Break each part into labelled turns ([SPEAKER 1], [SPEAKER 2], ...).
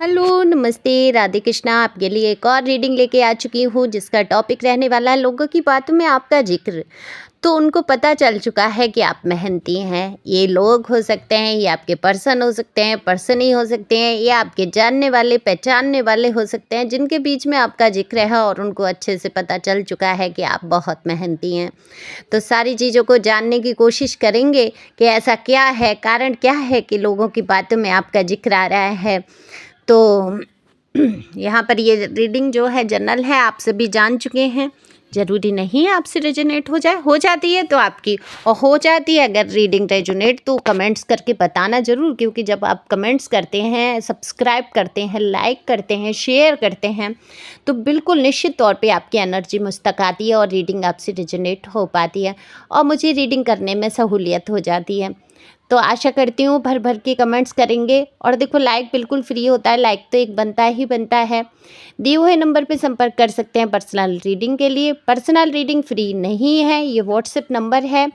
[SPEAKER 1] Hello, नमस्ते, राधे कृष्णा। आपके लिए एक और रीडिंग लेके आ चुकी हूँ जिसका टॉपिक रहने वाला है लोगों की बातों में आपका जिक्र। तो उनको पता चल चुका है कि आप मेहनती हैं। ये लोग हो सकते हैं, ये आपके पर्सन हो सकते हैं, पर्सन ही हो सकते हैं, ये आपके जानने वाले पहचानने वाले हो सकते हैं जिनके बीच में आपका जिक्र है और उनको अच्छे से पता चल चुका है कि आप बहुत मेहनती हैं। तो सारी चीज़ों को जानने की कोशिश करेंगे कि ऐसा क्या है, कारण क्या है कि लोगों की बातों में आपका जिक्र आ रहा है। तो यहाँ पर ये रीडिंग जो है जनरल है, आप सभी जान चुके हैं। ज़रूरी नहीं है आपसे रेजोनेट हो जाए, हो जाती है तो आपकी और हो जाती है। अगर रीडिंग रेजोनेट तो कमेंट्स करके बताना ज़रूर, क्योंकि जब आप कमेंट्स करते हैं, सब्सक्राइब करते हैं, लाइक करते हैं, शेयर करते हैं, तो बिल्कुल निश्चित तौर पे आपकी एनर्जी मुझ तक आती है और रीडिंग आपसे रेजोनेट हो पाती है और मुझे रीडिंग करने में सहूलियत हो जाती है। तो आशा करती हूँ भर भर के कमेंट्स करेंगे। और देखो, लाइक बिल्कुल फ्री होता है, लाइक तो एक बनता ही बनता है। दिए हुए नंबर पे संपर्क कर सकते हैं पर्सनल रीडिंग के लिए। पर्सनल रीडिंग फ्री नहीं है, ये व्हाट्सएप नंबर है।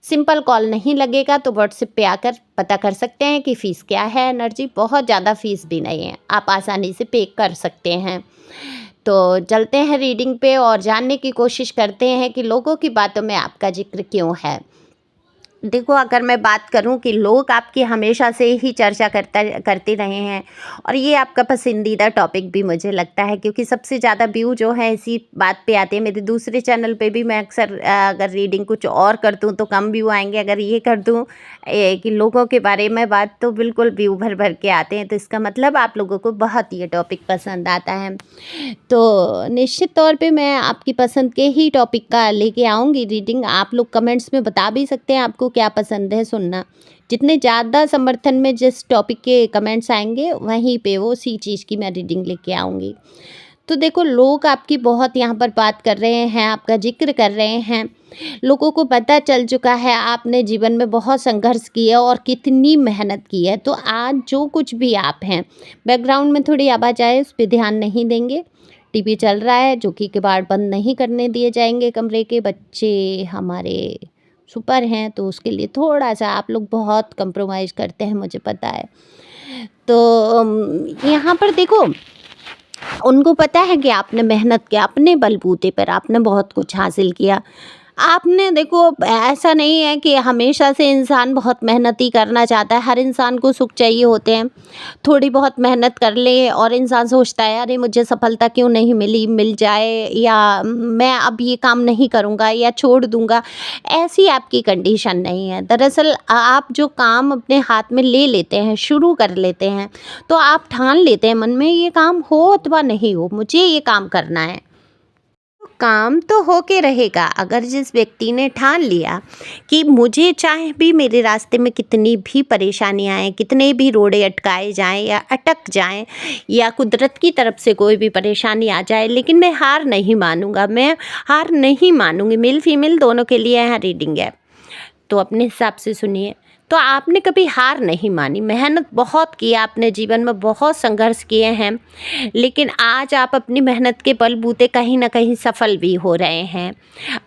[SPEAKER 1] सिंपल कॉल नहीं लगेगा, तो व्हाट्सएप पे आकर पता कर सकते हैं कि फ़ीस क्या है। एनर्जी बहुत ज़्यादा फ़ीस भी नहीं है, आप आसानी से पे कर सकते हैं। तो चलते हैं रीडिंग पे और जानने की कोशिश करते हैं कि लोगों की बातों में आपका जिक्र क्यों है। देखो, अगर मैं बात करूं कि लोग आपकी हमेशा से ही चर्चा करते रहे हैं और ये आपका पसंदीदा टॉपिक भी मुझे लगता है, क्योंकि सबसे ज़्यादा व्यू जो है इसी बात पे आते हैं। मेरे दूसरे चैनल पे भी मैं अक्सर अगर रीडिंग कुछ और कर दूं तो कम व्यू आएंगे, अगर ये कर दूं कि लोगों के बारे में बात, तो बिल्कुल व्यू भर भर के आते हैं। तो इसका मतलब आप लोगों को बहुत ये टॉपिक पसंद आता है। तो निश्चित तौर पे मैं आपकी पसंद के ही टॉपिक का लेके आऊँगी रीडिंग। आप लोग कमेंट्स में बता भी सकते हैं आपको क्या पसंद है सुनना। जितने ज़्यादा समर्थन में जिस टॉपिक के कमेंट्स आएंगे वहीं पे वो उसी चीज़ की मैं रीडिंग लेके आऊँगी। तो देखो, लोग आपकी बहुत यहाँ पर बात कर रहे हैं, आपका जिक्र कर रहे हैं। लोगों को पता चल चुका है आपने जीवन में बहुत संघर्ष किया और कितनी मेहनत की है। तो आज जो कुछ भी आप हैं, बैकग्राउंड में थोड़ी आवाज़ आए उस पर ध्यान नहीं देंगे। टीवी चल रहा है जो कि किवाड़ बंद नहीं करने दिए जाएंगे कमरे के। बच्चे हमारे सुपर हैं तो उसके लिए थोड़ा सा आप लोग बहुत कंप्रोमाइज़ करते हैं, मुझे पता है। तो यहाँ पर देखो, उनको पता है कि आपने मेहनत किया, अपने बलबूते पर आपने बहुत कुछ हासिल किया। आपने देखो, ऐसा नहीं है कि हमेशा से इंसान बहुत मेहनत ही करना चाहता है। हर इंसान को सुख चाहिए होते हैं। थोड़ी बहुत मेहनत कर ले और इंसान सोचता है अरे मुझे सफलता क्यों नहीं मिली, मिल जाए, या मैं अब ये काम नहीं करूँगा या छोड़ दूँगा। ऐसी आपकी कंडीशन नहीं है। दरअसल आप जो काम अपने हाथ में ले लेते हैं, शुरू कर लेते हैं, तो आप ठान लेते हैं मन में ये काम हो अथवा नहीं हो, मुझे ये काम करना है। काम तो होके रहेगा। अगर जिस व्यक्ति ने ठान लिया कि मुझे चाहे भी मेरे रास्ते में कितनी भी परेशानी आए, कितने भी रोड़े अटकाए जाएं या अटक जाएं, या कुदरत की तरफ से कोई भी परेशानी आ जाए, लेकिन मैं हार नहीं मानूंगा, मैं हार नहीं मानूंगी। मेल फीमेल दोनों के लिए यहाँ रीडिंग है, तो अपने हिसाब से सुनिए। तो आपने कभी हार नहीं मानी, मेहनत बहुत की, आपने जीवन में बहुत संघर्ष किए हैं, लेकिन आज आप अपनी मेहनत के बलबूते कहीं ना कहीं सफल भी हो रहे हैं।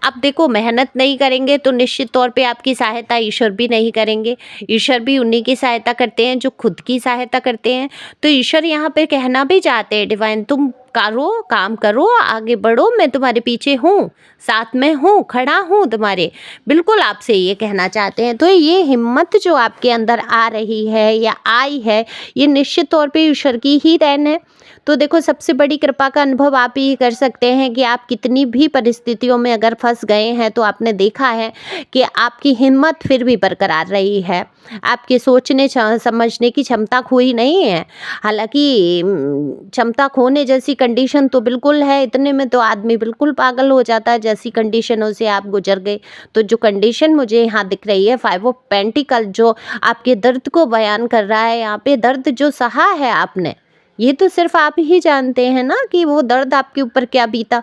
[SPEAKER 1] अब देखो, मेहनत नहीं करेंगे तो निश्चित तौर पे आपकी सहायता ईश्वर भी नहीं करेंगे। ईश्वर भी उन्हीं की सहायता करते हैं जो खुद की सहायता करते हैं। तो ईश्वर यहाँ पे कहना भी चाहते हैं, डिवाइन तुम करो, काम करो, आगे बढ़ो, मैं तुम्हारे पीछे हूँ, साथ में हूँ, खड़ा हूँ तुम्हारे। बिल्कुल आपसे ये कहना चाहते हैं। तो ये हिम्मत जो आपके अंदर आ रही है या आई है, ये निश्चित तौर पे ईश्वर की ही देन है। तो देखो, सबसे बड़ी कृपा का अनुभव आप ही कर सकते हैं कि आप कितनी भी परिस्थितियों में अगर फंस गए हैं तो आपने देखा है कि आपकी हिम्मत फिर भी बरकरार रही है। आपके सोचने समझने की क्षमता खोई नहीं है। हालांकि क्षमता खोने जैसी कंडीशन तो बिल्कुल है, इतने में तो आदमी बिल्कुल पागल हो जाता है जैसी कंडीशनों से आप गुजर गए। तो जो कंडीशन मुझे यहाँ दिख रही है, 5 ऑफ पेंटिकल, जो आपके दर्द को बयान कर रहा है, यहाँ पे दर्द जो सहा है आपने, ये तो सिर्फ आप ही जानते हैं ना कि वो दर्द आपके ऊपर क्या बीता।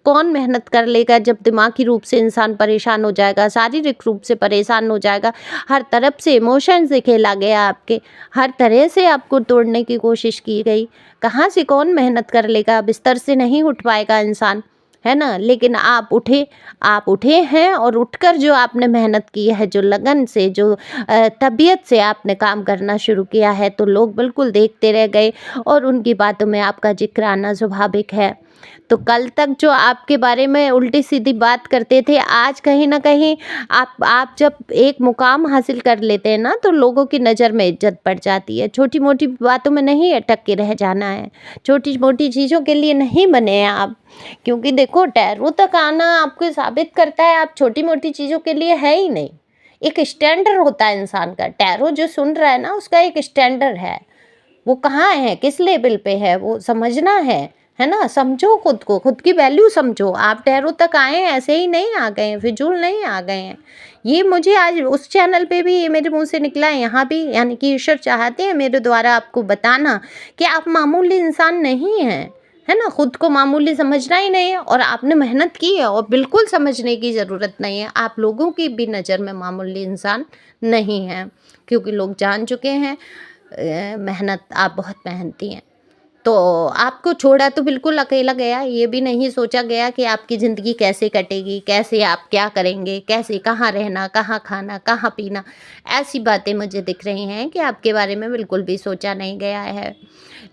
[SPEAKER 1] कौन मेहनत कर लेगा जब दिमागी रूप से इंसान परेशान हो जाएगा, शारीरिक रूप से परेशान हो जाएगा, हर तरफ से इमोशन से खेला गया आपके, हर तरह से आपको तोड़ने की कोशिश की गई। कहाँ से कौन मेहनत कर लेगा, बिस्तर से नहीं उठ पाएगा इंसान। है ना? लेकिन आप उठे हैं और उठकर जो आपने मेहनत की है, जो लगन से, जो तबीयत से आपने काम करना शुरू किया है, तो लोग बिल्कुल देखते रह गए और उनकी बातों में आपका ज़िक्र आना स्वाभाविक है। तो कल तक जो आपके बारे में उल्टी-सीधी बात करते थे, आज कहीं न कहीं आप जब एक मुकाम हासिल कर लेते हैं ना, तो लोगों की नज़र में इज़्ज़त बढ़ जाती है। छोटी-मोटी बातों में नहीं अटक के रह जाना है, छोटी-मोटी चीज़ों के लिए नहीं बने हैं आप। क्योंकि देखो, टैरो तक आना आपको साबित करता है आप छोटी-मोटी चीज़ों के लिए है ही नहीं। एक स्टैंडर्ड होता है इंसान का, टैरो जो सुन रहा है ना, उसका एक स्टैंडर्ड है। वो कहाँ है, किस लेवल पे है, वो समझना है ना? समझो खुद को, खुद की वैल्यू समझो। आप टैरो तक आए हैं, ऐसे ही नहीं आ गए हैं, फिजूल नहीं आ गए हैं। ये मुझे आज उस चैनल पे भी ये मेरे मुंह से निकला है, यहाँ भी, यानी कि ईश्वर चाहते हैं मेरे द्वारा आपको बताना कि आप मामूली इंसान नहीं हैं, है ना? खुद को मामूली समझना ही नहीं है, और आपने मेहनत की है और बिल्कुल समझने की ज़रूरत नहीं है। आप लोगों की भी नज़र में मामूली इंसान नहीं हैं, क्योंकि लोग जान चुके हैं मेहनत, आप बहुत मेहनती हैं। तो आपको छोड़ा तो बिल्कुल अकेला गया, ये भी नहीं सोचा गया कि आपकी ज़िंदगी कैसे कटेगी, कैसे आप क्या करेंगे, कैसे कहाँ रहना, कहाँ खाना, कहाँ पीना। ऐसी बातें मुझे दिख रही हैं कि आपके बारे में बिल्कुल भी सोचा नहीं गया है।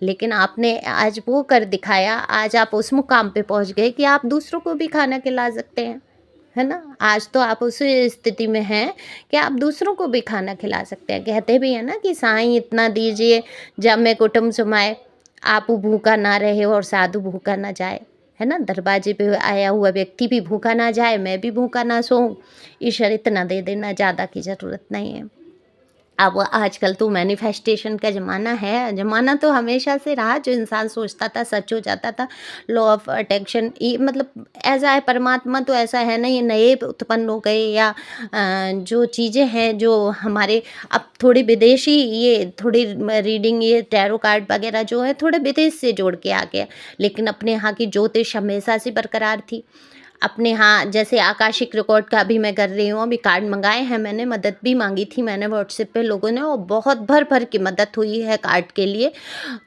[SPEAKER 1] लेकिन आपने आज वो कर दिखाया, आज आप उस मुकाम पे पहुँच गए कि आप दूसरों को भी खाना खिला सकते हैं, है ना? आज तो आप उस स्थिति में हैं कि आप दूसरों को भी खाना खिला सकते हैं। कहते भी हैं ना कि साईं इतना दीजिए जब मैं कुटुम्ब समाए, आप भूखा ना रहे और साधु भूखा ना जाए, है ना? दरवाजे पे आया हुआ व्यक्ति भी भूखा ना जाए, मैं भी भूखा ना सोऊं। ईश्वर इतना दे देना, ज़्यादा की ज़रूरत नहीं है। अब आजकल तो मैनिफेस्टेशन का ज़माना है, ज़माना तो हमेशा से रहा, जो इंसान सोचता था सच हो जाता था। लॉ ऑफ अट्रैक्शन, ये मतलब ऐसा है, परमात्मा तो ऐसा है ना, ये नए उत्पन्न हो गए, या जो चीज़ें हैं जो हमारे अब थोड़ी विदेशी, ये थोड़ी रीडिंग, ये टैरो कार्ड वगैरह जो है थोड़े विदेश से जोड़ के आ गया, लेकिन अपने यहाँ की ज्योतिष हमेशा से बरकरार थी। अपने यहाँ जैसे आकाशिक रिकॉर्ड का भी मैं कर रही हूँ, अभी कार्ड मंगाए हैं मैंने, मदद भी मांगी थी मैंने व्हाट्सएप पे लोगों ने, और बहुत भर भर की मदद हुई है कार्ड के लिए।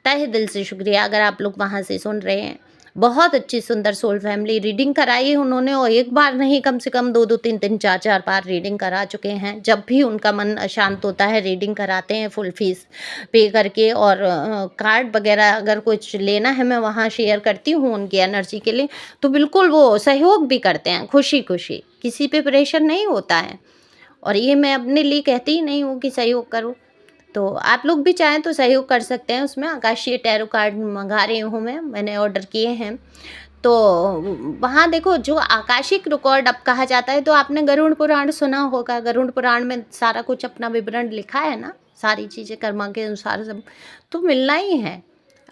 [SPEAKER 1] तहे दिल से शुक्रिया अगर आप लोग वहाँ से सुन रहे हैं। बहुत अच्छी सुंदर सोल फैमिली रीडिंग कराई है उन्होंने, और एक बार नहीं, कम से कम 2-2 3-3 4-4 बार रीडिंग करा चुके हैं। जब भी उनका मन अशांत होता है रीडिंग कराते हैं फुल फीस पे करके, और कार्ड वगैरह अगर कुछ लेना है मैं वहाँ शेयर करती हूँ उनकी एनर्जी के लिए, तो बिल्कुल वो सहयोग भी करते हैं खुशी-खुशी, किसी पे प्रेशर नहीं होता है। और ये मैं अपने लिए कहती ही नहीं हूँ कि सहयोग करो, तो आप लोग भी चाहें तो सहयोग कर सकते हैं उसमें। आकाशीय टैरो कार्ड मँगा रही हूँ मैंने ऑर्डर किए हैं। तो वहाँ देखो, जो आकाशिक रिकॉर्ड अब कहा जाता है, तो आपने गरुड़ पुराण सुना होगा। गरुड़ पुराण में सारा कुछ अपना विवरण लिखा है ना, सारी चीज़ें कर्मा के अनुसार सब तो मिलना ही है।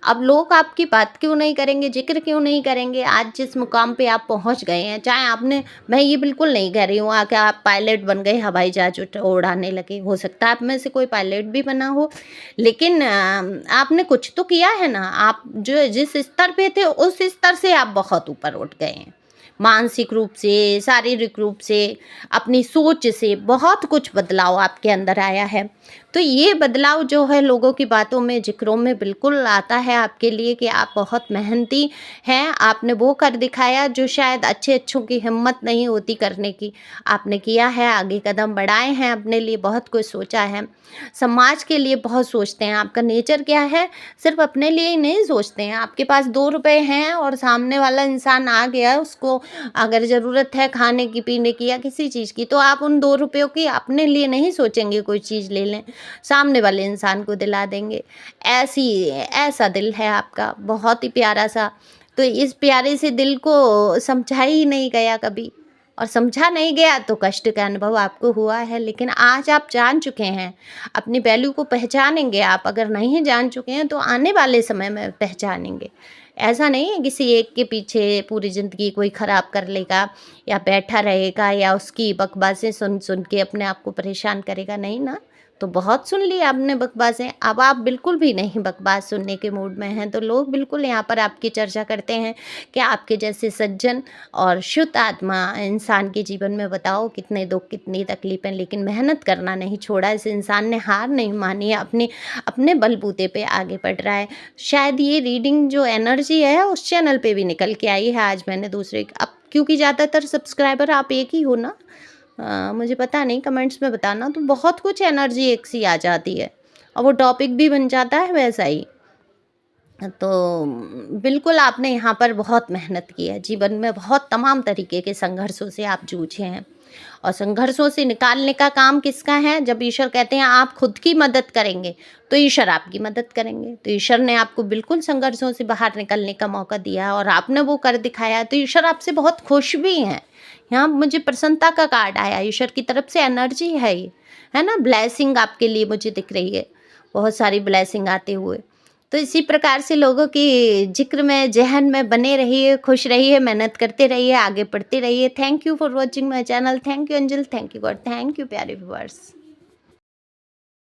[SPEAKER 1] अब लोग आपकी बात क्यों नहीं करेंगे, ज़िक्र क्यों नहीं करेंगे? आज जिस मुकाम पे आप पहुँच गए हैं, चाहे आपने, मैं ये बिल्कुल नहीं कह रही हूँ कि आप पायलट बन गए, हवाई जहाज उड़ाने लगे, हो सकता है आप में से कोई पायलट भी बना हो, लेकिन आपने कुछ तो किया है ना। आप जो जिस स्तर पे थे, उस स्तर से आप बहुत ऊपर उठ गए हैं। मानसिक रूप से, शारीरिक रूप से, अपनी सोच से बहुत कुछ बदलाव आपके अंदर आया है। तो ये बदलाव जो है लोगों की बातों में, ज़िक्रों में बिल्कुल आता है आपके लिए कि आप बहुत मेहनती हैं। आपने वो कर दिखाया जो शायद अच्छों की हिम्मत नहीं होती करने की, आपने किया है, आगे कदम बढ़ाए हैं, अपने लिए बहुत कुछ सोचा है, समाज के लिए बहुत सोचते हैं। आपका नेचर क्या है, सिर्फ अपने लिए ही नहीं सोचते हैं। आपके पास 2 रुपए हैं और सामने वाला इंसान आ गया, उसको अगर ज़रूरत है खाने की, पीने की या किसी चीज़ की, तो आप उन 2 रुपयों की अपने लिए नहीं सोचेंगे कोई चीज़ ले लें, सामने वाले इंसान को दिला देंगे। ऐसा दिल है आपका, बहुत ही प्यारा सा। तो इस प्यारे से दिल को समझा ही नहीं गया कभी, और समझा नहीं गया तो कष्ट का अनुभव आपको हुआ है। लेकिन आज आप जान चुके हैं, अपनी वैल्यू को पहचानेंगे आप। अगर नहीं जान चुके हैं तो आने वाले समय में पहचानेंगे। ऐसा नहीं है किसी एक के पीछे पूरी ज़िंदगी कोई ख़राब कर लेगा या बैठा रहेगा या उसकी बकवासें सुन सुन के अपने आप को परेशान करेगा, नहीं ना। तो बहुत सुन ली आपने बकवासें, अब आप बिल्कुल भी नहीं बकवास सुनने के मूड में हैं, तो लोग बिल्कुल यहाँ पर आपकी चर्चा करते हैं कि आपके जैसे सज्जन और शुद्ध आत्मा इंसान के जीवन में बताओ कितने दुख, कितनी तकलीफ़ें, लेकिन मेहनत करना नहीं छोड़ा। इस इंसान ने हार नहीं मानी है, अपने बलबूते पे आगे बढ़ रहा है। शायद ये रीडिंग जो एनर्जी है उस चैनल पे भी निकल के आई है। आज मैंने दूसरे अब क्योंकि ज़्यादातर सब्सक्राइबर आप एक ही हो ना, मुझे पता नहीं, कमेंट्स में बताना, तो बहुत कुछ एनर्जी एक सी आ जाती है और वो टॉपिक भी बन जाता है वैसा ही। तो बिल्कुल आपने यहाँ पर बहुत मेहनत की है, जीवन में बहुत तमाम तरीके के संघर्षों से आप जूझे हैं और संघर्षों से निकालने का काम किसका है? जब ईश्वर कहते हैं आप खुद की मदद करेंगे तो ईश्वर आपकी मदद करेंगे। तो ईश्वर ने आपको बिल्कुल संघर्षों से बाहर निकलने का मौका दिया और आपने वो कर दिखाया, तो ईश्वर आपसे बहुत खुश भी हैं। यहाँ मुझे प्रसन्नता का कार्ड आया, ईश्वर की तरफ से एनर्जी है ये, है ना? ब्लेसिंग आपके लिए मुझे दिख रही है, बहुत सारी ब्लेसिंग आते हुए। तो इसी प्रकार से लोगों की ज़िक्र में, ज़हन में बने रहिए, खुश रहिए, मेहनत करते रहिए, आगे बढ़ते रहिए। Thank you for watching my channel. Thank you angel, thank you God, thank you प्यारे व्यूअर्स।